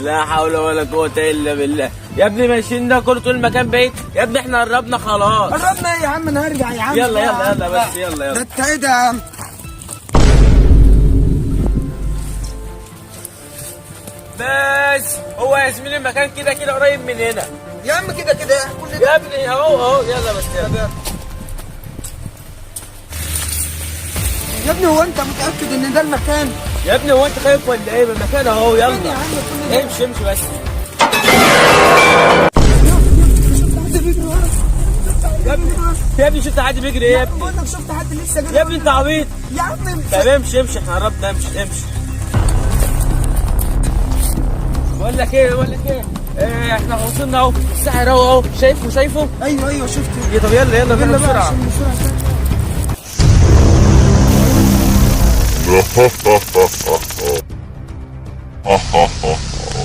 لا حول ولا قوة الا بالله. يا ابني ماشيين ده كله طول المكان بعيد. يا ابني احنا قربنا خلاص. قربنا ايه يا عم؟ انا هرجع يا عم. يلا يلا يلا بس يلا ده يلا. انت ايه ده يا عم؟ بس هو يا زميلي المكان كده كده قريب من هنا. يا عم كده كده كل ده. يا ابني اهو اهو يلا بس يلا. يا ابني هو انت متأكد ان ده المكان؟ يا ابني هو انت خايف ولا ايه؟ المكان اهو فين يا يلا. عم كل ده؟ امشي امشي بس. شفت حد بيجري ورا؟ يا ابني يا ابني شفت حد بيجري ايه يا ابني؟ بقول لك شفت حد لسه جاي. يا ابني انت عبيط. يا عم طب امشي امشي احنا قربنا امشي امشي. بقول لك ايه احنا وصلنا اهو الساحر اهو شايفه. ايوه ايوه شفته. طب يلا يلا يلا بقى بسرعة. عشان بسرعة. Ha ha ha ha ha ha. Ha ha ha.